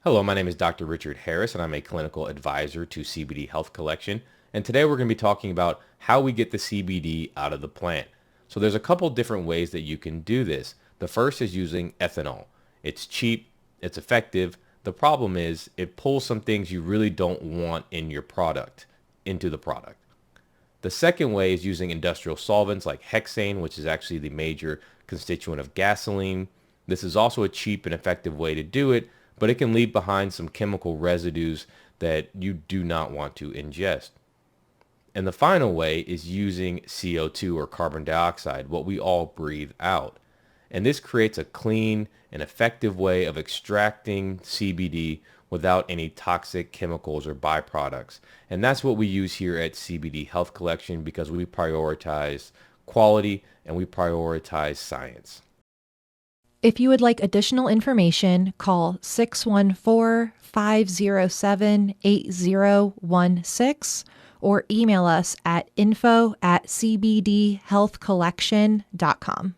Hello, my name is Dr. Richard Harris, and I'm a clinical advisor to CBD Health Collection. And today we're going to be talking about how we get the CBD out of the plant. So there's a couple different ways that you can do this. The first is using ethanol. It's cheap, it's effective. The problem is it pulls some things you really don't want in your product into the product. The second way is using industrial solvents like hexane, which is actually the major constituent of gasoline. This is also a cheap and effective way to do it, but it can leave behind some chemical residues that you do not want to ingest. And the final way is using CO2 or carbon dioxide, what we all breathe out. And this creates a clean and effective way of extracting CBD without any toxic chemicals or byproducts. And that's what we use here at CBD Health Collection because we prioritize quality and we prioritize science. If you would like additional information, call 614-507-8016 or email us at info@cbdhealthcollection.com.